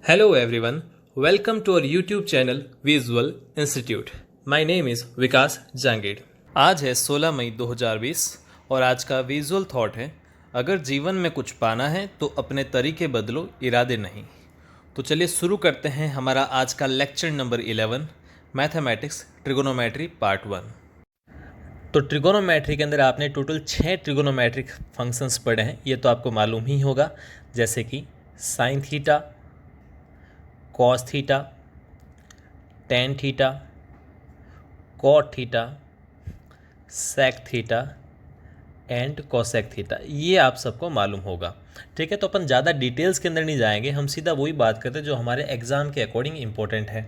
Hello everyone, welcome to our YouTube channel Visual Institute. My name is विकास जांगीड़। आज है 16 मई 2020 और आज का विजुअल थॉट है, अगर जीवन में कुछ पाना है तो अपने तरीके बदलो, इरादे नहीं। तो चलिए शुरू करते हैं हमारा आज का lecture number 11, mathematics trigonometry part 1। तो ट्रिगोनोमेट्री के अंदर आपने टोटल 6 ट्रिगोनोमेट्रिक फंक्शंस पढ़े हैं, ये तो आपको मालूम ही होगा, जैसे कि sine theta, cos theta, tan theta, cot theta, sec theta and cosec theta, ये आप सबको मालूम होगा। ठीक है, तो अपन ज़्यादा डिटेल्स के अंदर नहीं जाएंगे, हम सीधा वही बात करते हैं जो हमारे एग्ज़ाम के अकॉर्डिंग इंपॉर्टेंट है।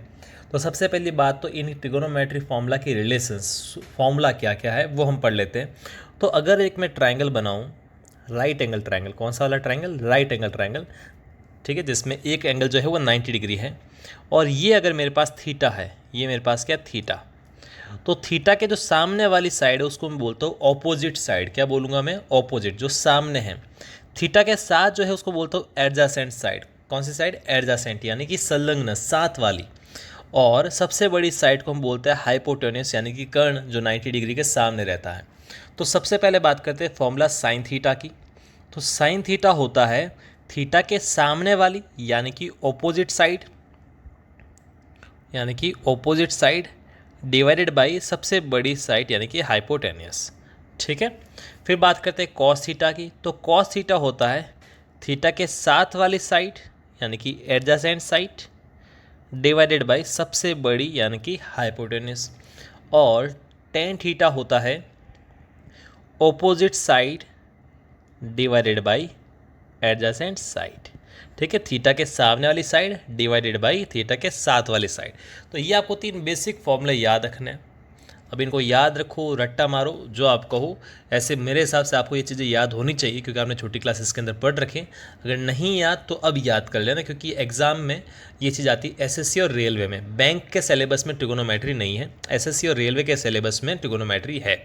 तो सबसे पहली बात तो इन ट्रिगोनोमेट्री फॉर्मूला की रिलेशंस, फॉर्मूला क्या क्या है वो हम पढ़ लेते हैं। तो अगर एक मैं ट्राइंगल बनाऊँ, राइट एंगल ट्राइंगल, कौन सा वाला ट्राइंगल? राइट एंगल ट्राइंगल, ठीक है, जिसमें एक एंगल जो है वो 90 डिग्री है, और ये अगर मेरे पास थीटा है, ये मेरे पास क्या थीटा, तो थीटा के जो सामने वाली साइड है उसको मैं बोलता हूँ ऑपोजिट साइड। क्या बोलूँगा मैं? ऑपोजिट, जो सामने है। थीटा के साथ जो है उसको बोलता हूँ एडजासेंट साइड। कौन सी साइड? एडजासेंट, यानी कि संलग्न, साथ वाली। और सबसे बड़ी साइड को हम बोलते हैं हाइपोटेन्यूस, यानी कि कर्ण, जो 90 डिग्री के सामने रहता है। तो सबसे पहले बात करते हैं फॉर्मूला साइन थीटा की। तो साइन थीटा होता है थीटा के सामने वाली, यानी कि ऑपोजिट साइड, यानी कि ऑपोजिट साइड डिवाइडेड बाई सबसे बड़ी साइड, यानी कि हाइपोटेन्यूस। ठीक है, फिर बात करते हैं कॉस थीटा की। तो कॉस थीटा होता है थीटा के साथ वाली साइड, यानी कि एडजेसेंट साइड डिवाइडेड बाई सबसे बड़ी, यानी कि हाइपोटेन्यूस। और टेन थीटा होता है opposite side divided by adjacent side. ठीक है, थीटा के सामने वाली साइड डिवाइडेड बाई थीटा के साथ वाली साइड। तो ये आपको 3 बेसिक फॉर्मूले याद रखने हैं। अब इनको याद रखो, रट्टा मारो, जो आप कहो। ऐसे मेरे हिसाब से आपको ये चीज़ें याद होनी चाहिए, क्योंकि आपने छोटी क्लासेस के अंदर पढ़ रखे। अगर नहीं याद तो अब याद कर लेना, क्योंकि एग्जाम में ये चीज़ आती है एसएससी और रेलवे में। बैंक के सिलेबस में ट्रिगोनोमेट्री नहीं है, एसएससी और रेलवे के सिलेबस में ट्रिगोनोमेट्री है।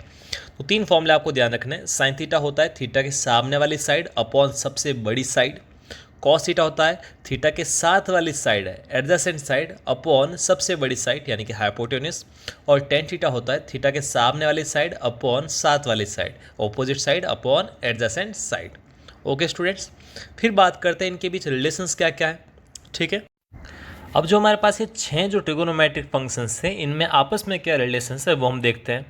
तो 3 फॉर्मूले आपको ध्यान रखना है। साइन थीटा होता है थीटा के सामने वाली साइड अपॉन सबसे बड़ी साइड। कॉस थीटा होता है थीटा के साथ वाली साइड है एडजेसेंट साइड अपॉन सबसे बड़ी साइड, यानी कि हाइपोटेन्यूस। और टेन थीटा होता है थीटा के सामने वाली साइड अपॉन साथ वाली side, opposite side upon adjacent side. Okay students, फिर बात करते हैं इनके बीच रिलेशंस क्या क्या है। ठीक है, अब जो हमारे पास ये 6 जो ट्रिगोनोमेट्रिक फंक्शंस हैं, इनमें आपस में क्या रिलेशंस है वो हम देखते हैं।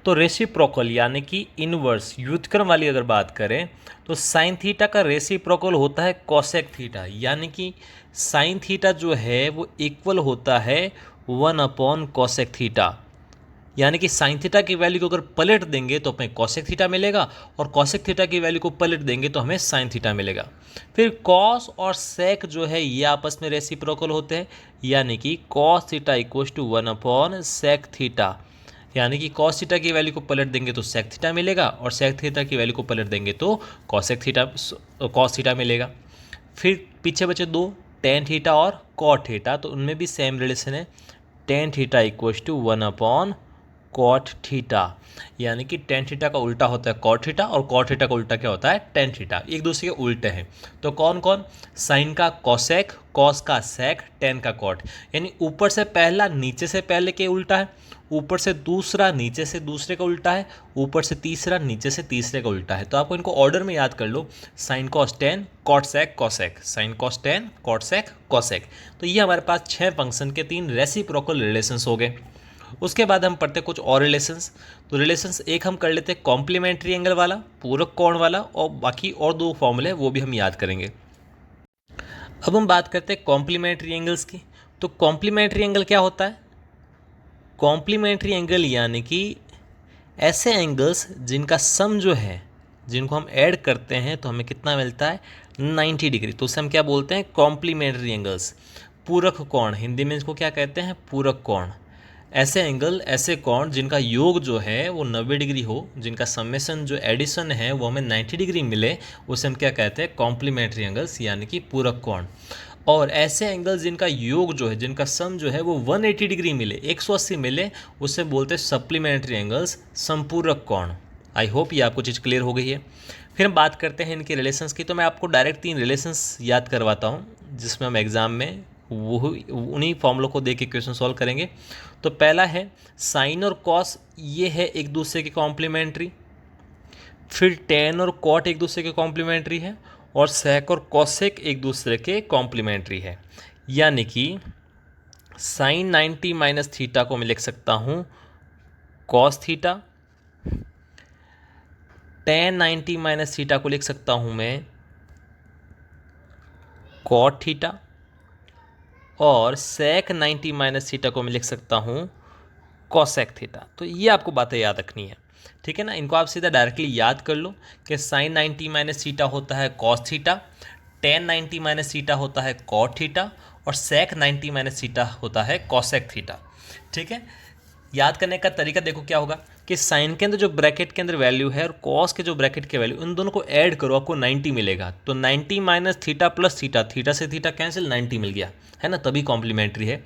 तो रेसिप्रोकल, यानी कि इनवर्स, व्युत्क्रम वाली अगर बात करें तो साइन थीटा का रेसिप्रोकल होता है कोसेक थीटा, यानी कि साइन थीटा जो है वो इक्वल होता है 1 अपॉन कोसेक थीटा। यानी कि साइन थीटा की वैल्यू को अगर पलट देंगे तो हमें कोसेक थीटा मिलेगा, और कोसेक थीटा की वैल्यू को पलट देंगे तो हमें साइन थीटा मिलेगा। फिर कॉस और सेक जो है ये आपस में रेसिप्रोकल होते हैं, यानी कि cos theta equals to 1 upon sec theta. यानी कि कॉस थीटा की वैल्यू को पलट देंगे तो सेक थीटा मिलेगा, और सेक थीटा की वैल्यू को पलट देंगे तो कॉसेक थीटा, कॉस थीटा मिलेगा। फिर पीछे बचे 2, टेन थीटा और कॉट थीटा, तो उनमें भी सेम रिलेशन है। Tan theta equals to 1 upon cot theta, यानी कि टेन थीटा का उल्टा होता है कॉट थीटा, और कॉट थीटा का उल्टा क्या होता है? Tan theta. एक दूसरे के उल्टे हैं। तो कौन कौन? साइन का कोसेक, कॉस का सेक, टेन का कॉट। यानी ऊपर से पहला नीचे से पहले के उल्टा है, ऊपर से दूसरा नीचे से दूसरे का उल्टा है, ऊपर से तीसरा नीचे से तीसरे का उल्टा है। तो आपको इनको ऑर्डर में याद कर लो, sin cos tan, cot sec, cosec, sin cos tan, cot sec, cosec. तो ये हमारे पास 6 फंक्शन के 3 रेसिप्रोकल रिलेशंस हो गए। उसके बाद हम पढ़ते कुछ और रिलेशंस। तो रिलेशंस एक हम कर लेते हैं कॉम्प्लीमेंट्री एंगल वाला, पूरक कोण वाला, और बाकी और 2 फॉर्मूले वो भी हम याद करेंगे। अब हम बात करते हैं कॉम्प्लीमेंट्री एंगल्स की। तो कॉम्प्लीमेंट्री एंगल क्या होता है? कॉम्प्लीमेंट्री एंगल यानी कि ऐसे एंगल्स जिनका सम जो है, जिनको हम ऐड करते हैं तो हमें कितना मिलता है? 90 डिग्री। तो उसे हम क्या बोलते हैं? कॉम्प्लीमेंट्री एंगल्स, पूरक कोण। हिंदी में इसको क्या कहते हैं? पूरक कोण। ऐसे एंगल, ऐसे कोण जिनका योग जो है वो 90 डिग्री हो, जिनका समेशन जो एडिशन है वो हमें 90 डिग्री मिले, उसे हम क्या कहते हैं? कॉम्प्लीमेंट्री एंगल्स, यानी कि पूरक कोण। और ऐसे एंगल जिनका योग जो है, जिनका सम जो है वो 180 डिग्री मिले, 180 मिले, उसे बोलते हैं सप्लीमेंट्री एंगल्स, संपूरक कोण। आई होप ये आपको चीज़ क्लियर हो गई है। फिर हम बात करते हैं इनके रिलेशंस की। तो मैं आपको डायरेक्ट 3 रिलेशंस याद करवाता हूँ जिसमें हम एग्ज़ाम में वो उन्हीं फॉर्मूलों को देख के क्वेश्चन सॉल्व करेंगे। तो पहला है साइन और कॉस, ये है एक दूसरे के कॉम्प्लीमेंट्री। फिर टेन और कॉट एक दूसरे के कॉम्प्लीमेंट्री है, और सेक और कॉसेक एक दूसरे के कॉम्प्लीमेंट्री है। यानी कि साइन 90 माइनस थीटा को मैं लिख सकता हूँ cos theta, ten 90 minus theta को लिख सकता हूँ मैं कॉट थीटा, और सेक 90 माइनस थीटा को मैं लिख सकता हूँ कॉसेक थीटा। तो ये आपको बातें याद रखनी है, ठीक है ना। इनको आप सीधा डायरेक्टली याद कर लो कि साइन 90 माइनस थीटा होता है cos theta, ten 90 minus theta होता है कॉट थीटा, और सेक 90 माइनस थीटा होता है कॉसेक थीटा, ठीक है। याद करने का तरीका देखो क्या होगा कि साइन के अंदर जो ब्रैकेट के अंदर वैल्यू है और कॉस के जो ब्रैकेट के वैल्यू, इन दोनों को ऐड करो, आपको 90 मिलेगा। तो 90 minus theta plus theta, theta से थीटा कैंसिल, 90 मिल गया, है ना, तभी कॉम्प्लीमेंट्री है।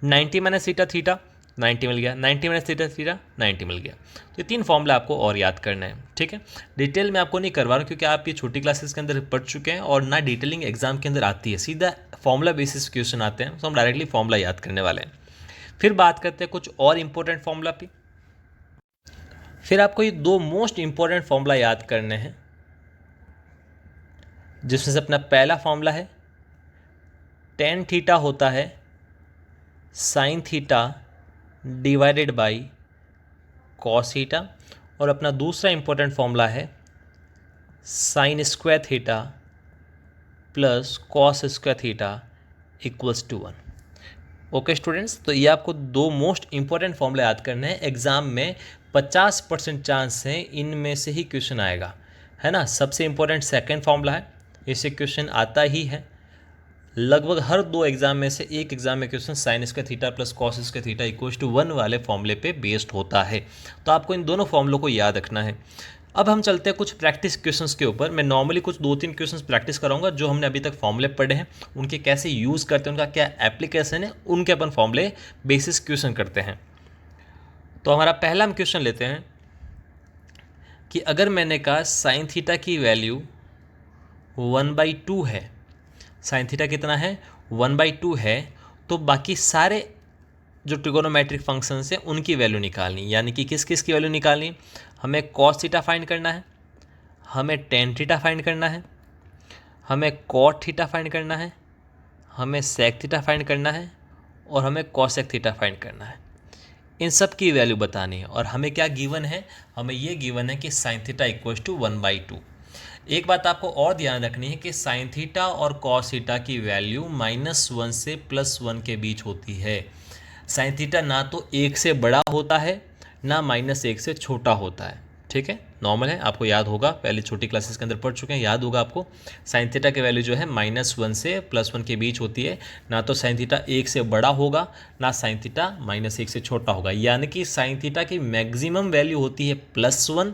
90 माइनस थीटा थीटा, 90 मिल गया, 90 माइनस थीटा थीटा, 90 मिल गया। तो ये 3 फॉर्मूला आपको और याद करना है, ठीक है। डिटेल में आपको नहीं करवा रहा हूँ क्योंकि आप ये छोटी क्लासेस के अंदर पढ़ चुके हैं और ना डिटेलिंग एग्जाम के अंदर आती है, सीधा फॉर्मूला बेसिस क्वेश्चन आते हैं, तो हम डायरेक्टली फॉर्मूला याद करने वाले हैं। फिर बात करते हैं कुछ और इंपॉर्टेंट फॉर्मूला पे। फिर आपको ये 2 मोस्ट इंपॉर्टेंट फॉर्मूला याद करने हैं, जिसमें से अपना पहला फॉर्मूला है टेन थीटा होता है sine theta divided by cos theta, और अपना दूसरा इंपॉर्टेंट फॉर्मूला है sign square theta plus cos square theta equals to 1। Okay students, तो ये आपको 2 मोस्ट इंपॉर्टेंट फॉर्मूला याद करने हैं। एग्जाम में 50% चांस है इनमें से ही क्वेश्चन आएगा, है ना। सबसे इंपॉर्टेंट सेकंड फॉर्मूला है, इससे क्वेश्चन आता ही है लगभग हर 2 एग्जाम में से एक एग्जाम में question sine square theta plus cos square theta equals to 1 वाले फॉर्मूले पे बेस्ड होता है। तो आपको इन दोनों फॉर्मूलों को याद रखना है। अब हम चलते हैं कुछ प्रैक्टिस क्वेश्चंस के ऊपर। मैं नॉर्मली कुछ 2-3 क्वेश्चंस प्रैक्टिस कराऊंगा जो हमने अभी तक फॉर्मूले पढ़े हैं, उनके कैसे यूज़ करते हैं, उनका क्या एप्लीकेशन है, उनके अपन फॉर्मूले बेसिस क्वेश्चन करते हैं। तो हमारा पहला हम क्वेश्चन लेते हैं कि अगर मैंने कहा साइन थीटा की वैल्यू 1/2 है, साइन थीटा कितना है 1/2 है, तो बाकी सारे जो ट्रिगोनोमेट्रिक फंक्शंस हैं उनकी वैल्यू निकालनी। यानी कि किस किस की वैल्यू निकालनी, हमें कॉस थीटा फाइंड करना है, हमें टेन थीटा फाइंड करना है, हमें कॉट थीटा फाइंड करना है, हमें सेक थीटा फाइंड करना है, और हमें कॉसेक थीटा फाइंड करना है। इन सब की वैल्यू बतानी है। और हमें क्या गिवन है, हमें ये गिवन है कि साइन थीटा इक्वल्स टू 1/2। एक बात आपको और ध्यान रखनी है कि साइन थीटा और कॉस थीटा की वैल्यू -1 से +1 के बीच होती है। साइन थीटा ना तो 1 से बड़ा होता है, ना -1 से छोटा होता है, ठीक है, नॉर्मल है, आपको याद होगा, पहले छोटी क्लासेस के अंदर पढ़ चुके हैं, याद होगा आपको। साइन थीटा की वैल्यू जो है -1 से +1 के बीच होती है। ना तो साइन थीटा 1 से बड़ा होगा, ना साइन थीटा -1 से छोटा होगा। यानी कि साइन थीटा की मैक्सिमम वैल्यू होती है +1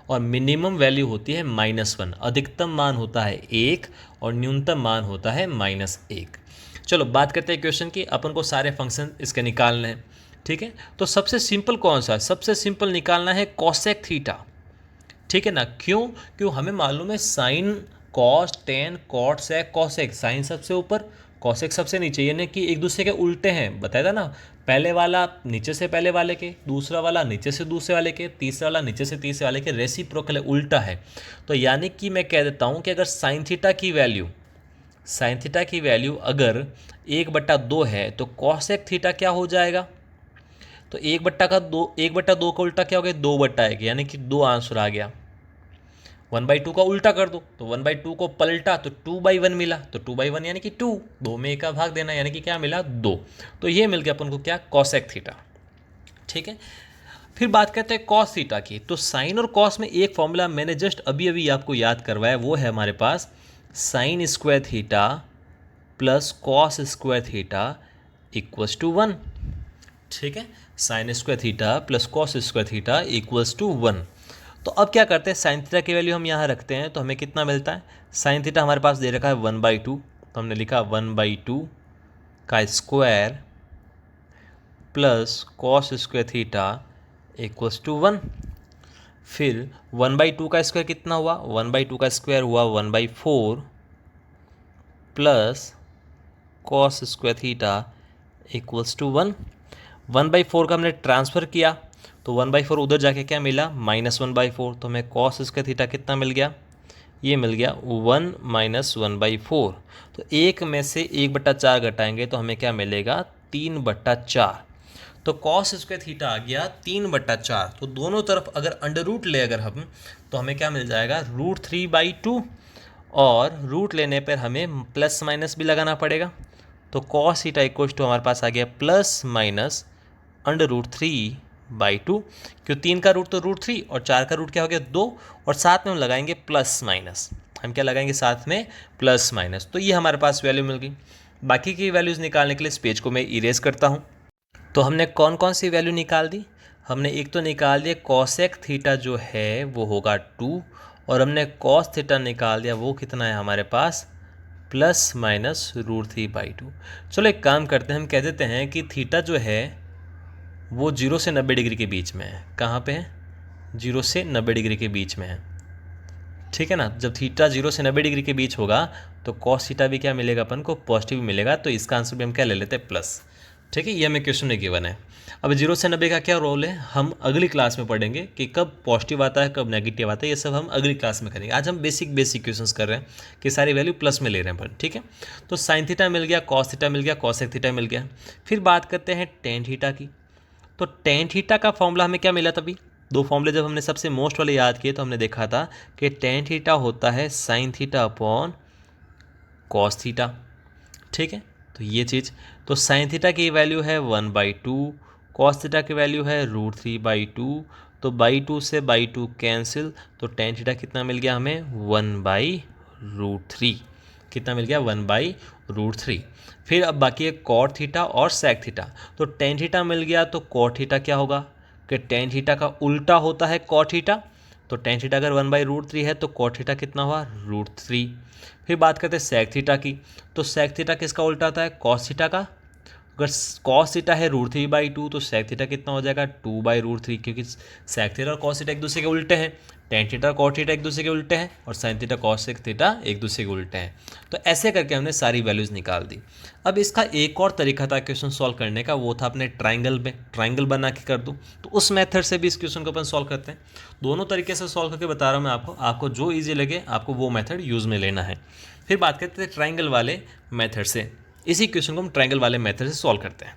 और मिनिमम वैल्यू होती है -1। अधिकतम मान होता है 1 और न्यूनतम मान होता है -1। चलो बात करते हैं क्वेश्चन की। अपन को सारे फंक्शन इसके निकालने हैं, ठीक है। तो सबसे सिंपल कौन सा है, सबसे सिंपल निकालना है कॉसेक थीटा, ठीक है ना। क्यों हमें मालूम है sine cos tan cot sec cosec, sine सबसे ऊपर कॉसेक सबसे नीचे, यानी कि एक दूसरे के उल्टे हैं, बताया था ना। पहले वाला नीचे से पहले वाले के, दूसरा वाला नीचे से दूसरे वाले के, तीसरा वाला नीचे से तीसरे वाले के, रेसिप्रोकल उल्टा है। तो यानी कि मैं कह देता हूँ कि अगर साइन थीटा की वैल्यू अगर 1/2 है तो कॉसेक थीटा क्या हो जाएगा, तो 1/2 का उल्टा क्या हो गया, 2/1, यानी कि 2 आंसर आ गया। 1/2 का उल्टा कर दो तो 1/2 को पलटा तो 2/1 मिला, तो 2/1 यानी कि 2, 2 में 1 का भाग देना, यानी कि क्या मिला 2। तो ये मिल गया अपन को क्या, कॉसेक थीटा, ठीक है। फिर बात करते हैं कॉस थीटा की। तो साइन और कॉस में एक फॉर्मूला मैंने जस्ट अभी अभी आपको याद करवाया, वो है हमारे पास sin square theta plus cos square theta equals to 1, ठीक है। Sign square theta plus cos square theta equals to 1। तो अब क्या करते हैं, साइन थीटा की वैल्यू हम यहाँ रखते हैं तो हमें कितना मिलता है, साइन थीटा हमारे पास दे रखा है 1/2, तो हमने लिखा 1/2 का square plus cos square theta equals to 1। फिर 1/2 का स्क्वायर कितना हुआ, 1/2 का स्क्वायर हुआ 1/4 plus cos square theta equals to 1/4 का हमने ट्रांसफ़र किया तो 1/4 उधर जाके क्या मिला -1/4, तो हमें कॉस स्क्वायर थीटा कितना मिल गया, ये मिल गया 1 - 1/4। तो 1 में से 1/4 घटाएंगे तो हमें क्या मिलेगा 3/4। तो कॉस स्क्वायर थीटा आ गया 3/4। तो दोनों तरफ अगर अंडर रूट ले अगर हम तो हमें क्या मिल जाएगा √3/2, और रूट लेने पर हमें प्लस माइनस भी लगाना पड़ेगा। तो कॉस थीटा इक्वल्स टू हमारे पास आ गया प्लस माइनस √3/2, क्यों 3 का रूट तो √3 और 4 का रूट क्या हो गया 2, और साथ में हम लगाएंगे प्लस माइनस, हम क्या लगाएंगे साथ में प्लस माइनस। तो ये हमारे पास वैल्यू मिल गई। बाकी की वैल्यूज़ निकालने के लिए इस पेज को मैं इरेज करता हूँ। तो हमने कौन कौन सी वैल्यू निकाल दी, हमने एक तो निकाल दिया कॉसेक थीटा जो है वो होगा 2, और हमने कॉस थीटा निकाल दिया वो कितना है हमारे पास प्लस माइनस √3/2। चलो एक काम करते हैं, हम कह देते हैं कि थीटा जो है वो 0 से 90 डिग्री के बीच में है। कहाँ पे है 0 से 90 डिग्री के बीच में है, ठीक है ना। जब थीटा 0 से 90 डिग्री के बीच होगा तो कॉस थीटा भी क्या मिलेगा अपन को पॉजिटिव मिलेगा। तो इसका आंसर भी हम क्या ले लेते हैं प्लस, ठीक है। ये हमें क्वेश्चन में गिवन है। अब 0 से 90 का क्या रोल है हम अगली क्लास में पढ़ेंगे कि कब पॉजिटिव आता है कब नेगेटिव आता है, ये सब हम अगली क्लास में करेंगे। आज हम बेसिक क्वेश्चंस कर रहे हैं कि सारी वैल्यू प्लस में ले रहे हैं पर, ठीक है। तो साइन थीटा मिल गया, कॉस थीटा मिल गया, कॉसेक थीटा मिल गया। फिर बात करते हैं टेन थीटा की। तो टेन थीटा का फॉर्मूला हमें क्या मिला, तभी दो फॉर्मूले जब हमने सबसे मोस्ट वाले याद किए तो हमने देखा था कि टेन थीटा होता है sine theta upon cos theta, ठीक है। तो ये चीज़, तो साइन थीटा की वैल्यू है 1/2, कॉस थीटा की वैल्यू है √3/2। तो /2 से /2 कैंसिल, तो टेन थीटा कितना मिल गया हमें 1/√3, कितना मिल गया 1/√3। फिर अब बाकी है कॉट थीटा और सेक थीटा। तो टेन थीटा मिल गया तो कॉट थीटा क्या होगा कि टेन थीटा का उल्टा होता है कॉट थीटा। तो टेन थीटा अगर 1/√3 है तो कॉट थीटा कितना हुआ √3। फिर बात करते हैं सेक थीटा की। तो सेक थीटा किसका उल्टा आता है कॉस थीटा का। अगर कॉस थीटा है √3/2 तो सेक थीटा कितना हो जाएगा 2/√3, क्योंकि सेक थीटा और कॉस थीटा एक दूसरे के उल्टे हैं। टेन थीटा और कॉट थीटा एक दूसरे के उल्टे हैं, और साइन थीटा कॉसेक थीटा एक दूसरे के उल्टे हैं। तो ऐसे करके हमने सारी वैल्यूज़ निकाल दी। अब इसका एक और तरीका था क्वेश्चन सॉल्व करने का, वो था अपने ट्राइंगल में, ट्राइंगल बना के कर दूँ। तो उस मेथड से भी इस क्वेश्चन को अपन सॉल्व करते हैं। दोनों तरीके से सॉल्व करके बता रहा हूँ मैं आपको, आपको जो ईजी लगे आपको वो मेथड यूज़ में लेना है। फिर बात करते हैं ट्राइंगल वाले मेथड से। इसी क्वेश्चन को हम ट्राइंगल वाले मेथड से सॉल्व करते हैं।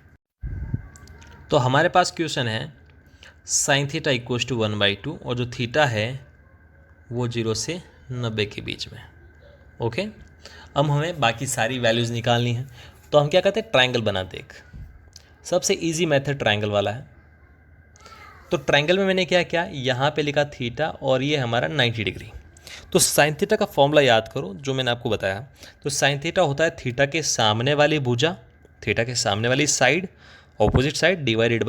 तो हमारे पास क्वेश्चन है साइन थीटा इक्वल्स टू 1/2, और जो थीटा है वो 0 से 90 के बीच में, ओके। अब हमें बाकी सारी वैल्यूज़ निकालनी है। तो हम क्या कहते हैं ट्राइंगल बनाते एक, सबसे इजी मेथड ट्राइंगल वाला है। तो ट्राइंगल में मैंने क्या किया, यहाँ पे लिखा थीटा और ये हमारा 90 डिग्री। तो साइन थीटा का फॉर्मूला याद करो जो मैंने आपको बताया। तो साइन थीटा होता है थीटा के सामने वाली भुजा, थीटा के सामने वाली side, opposite side divided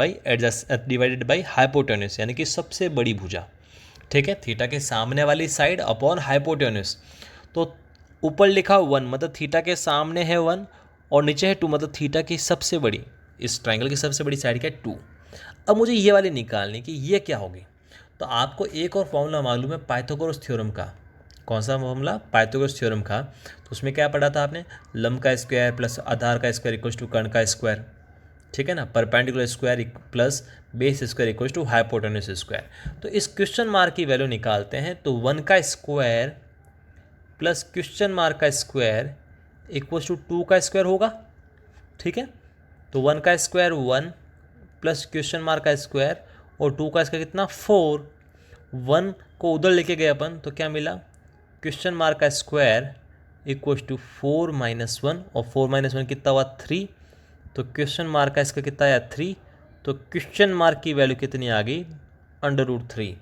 by hypotenuse, यानी कि सबसे बड़ी भुजा, ठीक है। थीटा के सामने वाली साइड अपॉन हाइपोटेन्यूस। तो ऊपर लिखा 1 मतलब थीटा के सामने है 1, और नीचे है 2 मतलब थीटा की सबसे बड़ी, इस ट्राइंगल की सबसे बड़ी साइड क्या है 2। अब मुझे ये वाली निकालनी कि ये क्या होगी। तो आपको एक और फॉर्मूला मालूम है पाइथागोरस थ्योरम का। कौन सा फॉर्मूला, पाइथागोरस थ्योरम का। तो उसमें क्या पढ़ा था आपने, लंब का स्क्वायर प्लस आधार का स्क्वायर इक्वल्स टू कर्ण का स्क्वायर, ठीक है ना। Perpendicular square plus base square equals to hypotenuse square. तो इस क्वेश्चन मार्क की वैल्यू निकालते हैं। तो 1 का स्क्वायर प्लस क्वेश्चन मार्क का स्क्वायर इक्वल्स टू 2 का स्क्वायर होगा, ठीक है। तो 1 का स्क्वायर 1 प्लस क्वेश्चन मार्क का स्क्वायर और 2 का स्क्वायर कितना 4। 1 को उधर लेके गए अपन तो क्या मिला, क्वेश्चन मार्क का स्क्वायर इक्वल्स टू 4 - 1, और 4 - 1 कितना हुआ 3। तो क्वेश्चन मार्क का इसका कितना आया 3। तो क्वेश्चन मार्क की वैल्यू कितनी आ गई √3,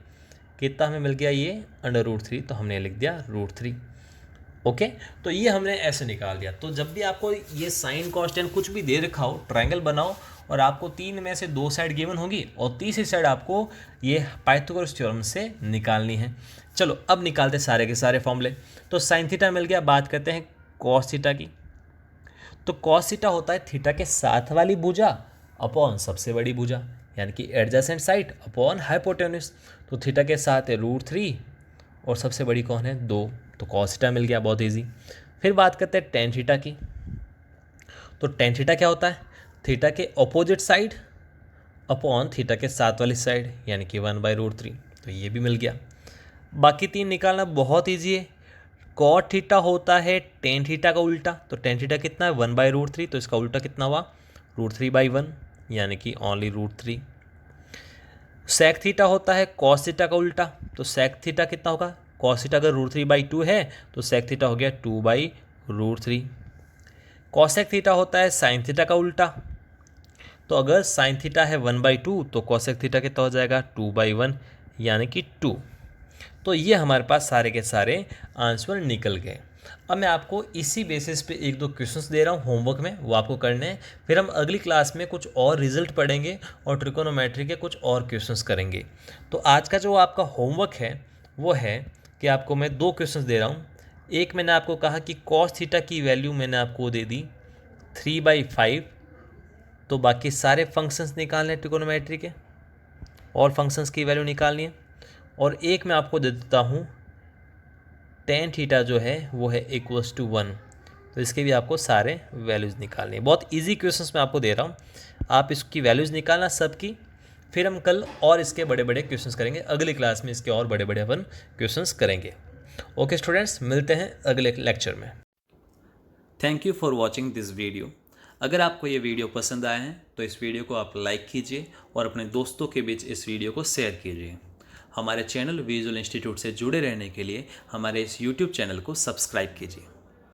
कितना हमें मिल गया ये √3। तो हमने लिख दिया √3, ओके। तो ये हमने ऐसे निकाल दिया। तो जब भी आपको ये साइन कॉस्टेंट कुछ भी दे रखा हो, ट्रायंगल बनाओ और आपको 3 में से 2 साइड गिवन होगी और तीसरी साइड आपको ये पाइथागोरस थ्योरम से निकालनी है। चलो अब निकालते सारे के सारे फॉर्मूले। तो साइन थीटा मिल गया। बात करते हैं कॉस थीटा की। तो कॉस थीटा होता है थीटा के साथ वाली भुजा अपॉन सबसे बड़ी भुजा, यानी कि एडजेसेंट साइड अपॉन हाइपोटेन्यूस। तो थीटा के साथ है √3 और सबसे बड़ी कौन है 2। तो कॉस थीटा मिल गया, बहुत इजी। फिर बात करते हैं टेन थीटा की। तो टेन थीटा क्या होता है, थीटा के ऑपोजिट साइड अपॉन थीटा के साथ वाली साइड, यानी कि 1/√3। तो ये भी मिल गया। बाकी 3 निकालना बहुत ईजी है। कॉट थीटा होता है टेन थीटा का उल्टा, तो टेन थीटा कितना है 1/√3, तो इसका उल्टा कितना हुआ √3/1, यानी कि ओनली √3। सेक थीटा होता है कॉस थीटा का उल्टा, तो सेक थीटा कितना होगा, कॉस थीटा अगर √3/2 है तो सेक थीटा हो गया 2/√3। कॉसेक थीटा होता है साइन थीटा का उल्टा, तो अगर साइन थीटा है 1/2 तो कॉसेक थीटा कितना हो जाएगा 2/1, यानी कि 2। तो ये हमारे पास सारे के सारे आंसर निकल गए। अब मैं आपको इसी बेसिस पे 1-2 क्वेश्चंस दे रहा हूँ होमवर्क में, वो आपको करने हैं। फिर हम अगली क्लास में कुछ और रिजल्ट पढ़ेंगे और ट्रिकोनोमेट्री के कुछ और क्वेश्चंस करेंगे। तो आज का जो आपका होमवर्क है वो है कि आपको मैं 2 क्वेश्चंस दे रहा हूँ। एक मैंने आपको कहा कि कॉस थीटा की वैल्यू मैंने आपको दे दी 3/5, तो बाकी सारे फंक्शंस निकालने हैं ट्रिकोनोमेट्री के, और फंक्शंस की वैल्यू निकालनी है। और एक मैं आपको दे देता हूँ टेन थीटा जो है वो है =1, तो इसके भी आपको सारे वैल्यूज़ निकालनी है। बहुत इजी क्वेश्चंस मैं आपको दे रहा हूँ, आप इसकी वैल्यूज़ निकालना सबकी। फिर हम कल और इसके बड़े बड़े क्वेश्चंस करेंगे, अगली क्लास में इसके और बड़े बड़े अपन क्वेश्चंस करेंगे। ओके स्टूडेंट्स, मिलते हैं अगले लेक्चर में। Thank you for watching this video. अगर आपको ये वीडियो पसंद आया है तो इस वीडियो को आप लाइक कीजिए और अपने दोस्तों के बीच इस वीडियो को शेयर कीजिए। हमारे चैनल विजुअल इंस्टीट्यूट से जुड़े रहने के लिए हमारे इस यूट्यूब चैनल को सब्सक्राइब कीजिए।